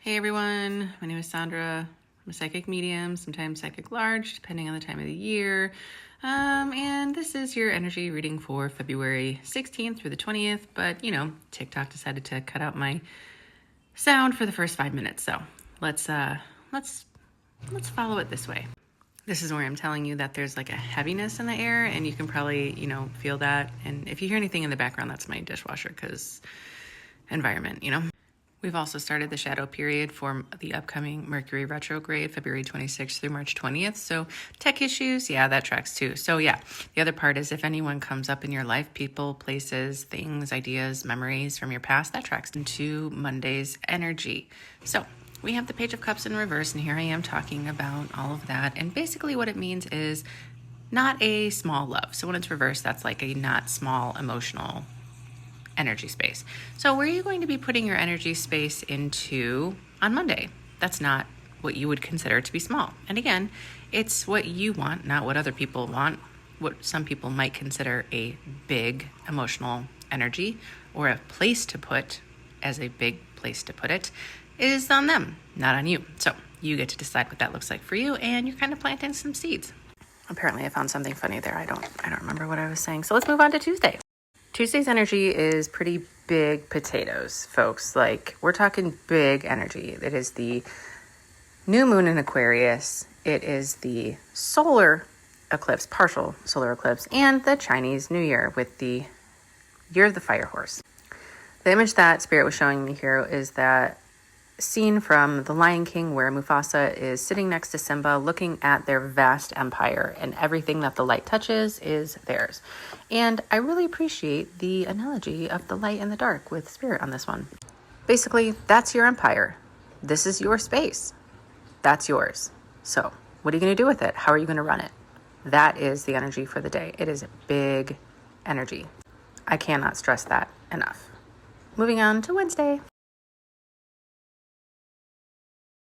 Hey everyone, my name is Sandra. I'm a psychic medium, sometimes psychic large, depending on the time of the year. And this is your energy reading for February 16th through the 20th. But TikTok decided to cut out my sound for the first 5 minutes, so let's follow it this way. This is where I'm telling you that there's like a heaviness in the air, and you can probably feel that. And if you hear anything in the background, that's my dishwasher, because environment. We've also started the shadow period for the upcoming Mercury retrograde, February 26th through March 20th. So tech issues, yeah, that tracks too. So yeah, the other part is if anyone comes up in your life, people, places, things, ideas, memories from your past, that tracks into Monday's energy. So we have the Page of Cups in reverse, and here I am talking about all of that. And basically what it means is not a small love. So when it's reversed, that's like a not small emotional energy space. So where are you going to be putting your energy space into on Monday? That's not what you would consider to be small. And again, it's what you want, not what other people want. What some people might consider a big emotional energy or a place to put as a big place to put it is on them, not on you. So you get to decide what that looks like for you, and you're kind of planting some seeds. Apparently I found something funny there. I don't remember what I was saying. So let's move on to Tuesday. Tuesday's energy is pretty big potatoes, folks. Like, we're talking big energy. It is the new moon in Aquarius. It is the solar eclipse, partial solar eclipse, and the Chinese New Year with the Year of the Fire Horse. The image that Spirit was showing me here is that scene from The Lion King where Mufasa is sitting next to Simba looking at their vast empire, and everything that the light touches is theirs. And I really appreciate the analogy of the light and the dark with Spirit on this one. Basically, that's your empire. This is your space. That's yours. So what are you going to do with it? How are you going to run it? That is the energy for the day. It is big energy. I cannot stress that enough. Moving on to Wednesday.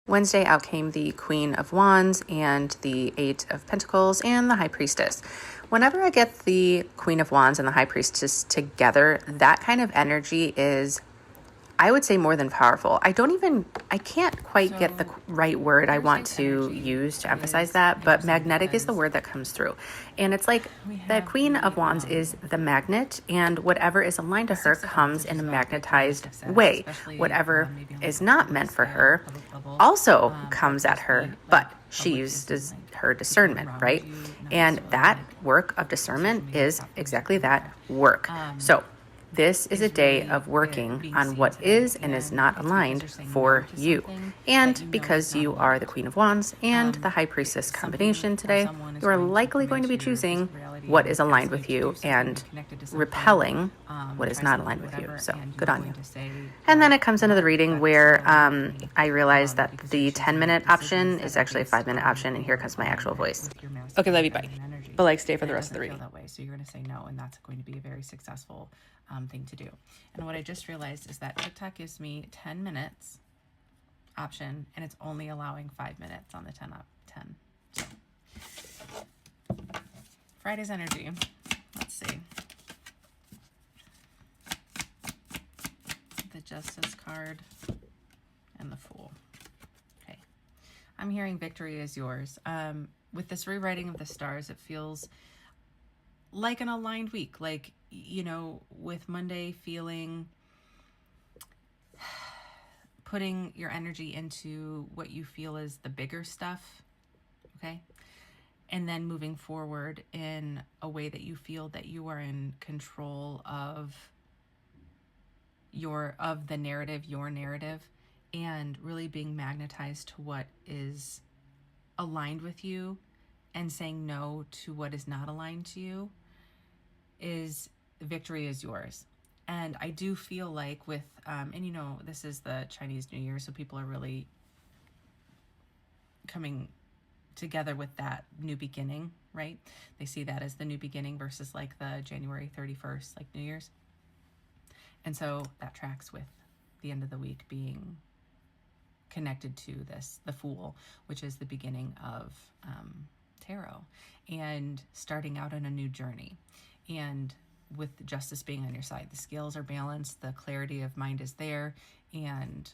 Wednesday, out came the Queen of Wands and the Eight of Pentacles and the High Priestess. Whenever I get the Queen of Wands and the High Priestess together, that kind of energy is, I would say, more than powerful. I can't quite get the right word I want to use to emphasize that, but magnetic is the word that comes through. And it's like the Queen of Wands is the magnet, and whatever is aligned to her comes in a magnetized way. Whatever is not meant for her also comes at her, but she uses her discernment, right? And that work of discernment is exactly that, work. So this is a day of working on what is and is not aligned for you. And because you are the Queen of Wands and the High Priestess combination today, you are likely going to be choosing what is aligned with you and repelling what is not aligned with you. So good on you. And then it comes into the reading where I realized that the 10-minute option is actually a 5-minute option, and here comes my actual voice. Okay, love you, bye. But stay for the rest of the reading. That way, so you're going to say no, and that's going to be a very successful thing to do. And what I just realized is that TikTok gives me 10 minutes option, and it's only allowing 5 minutes on the 10. So Friday's energy. Let's see. The Justice card and the Fool. Okay. I'm hearing victory is yours. With this rewriting of the stars, it feels like an aligned week. Like, with Monday feeling, putting your energy into what you feel is the bigger stuff, okay? And then moving forward in a way that you feel that you are in control of the narrative, your narrative, and really being magnetized to what is aligned with you and saying no to what is not aligned to you is victory is yours. And I do feel like with, this is the Chinese New Year, so people are really coming together with that new beginning, right? They see that as the new beginning versus like the January 31st, like New Year's. And so that tracks with the end of the week being connected to this, the Fool, which is the beginning of tarot and starting out on a new journey. And with justice being on your side, the scales are balanced, the clarity of mind is there, and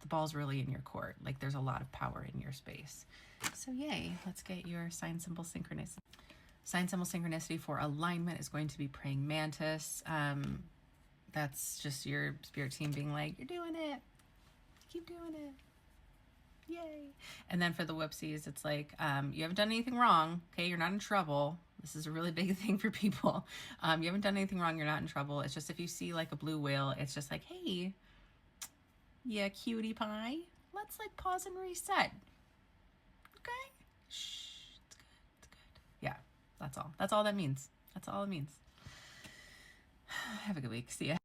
ball's really in your court. Like there's a lot of power in your space. So yay, let's get your sign symbol synchronicity. Sign symbol synchronicity for alignment is going to be praying mantis. That's just your spirit team being like, you're doing it. Keep doing it. Yay. And then for the whoopsies, it's like, you haven't done anything wrong. Okay, you're not in trouble. This is a really big thing for people. You haven't done anything wrong. You're not in trouble. It's just if you see like a blue whale, it's just like, hey, yeah, cutie pie. Let's like pause and reset. Okay? Shh, it's good. It's good. Yeah, that's all. That's all that means. That's all it means. Have a good week. See ya.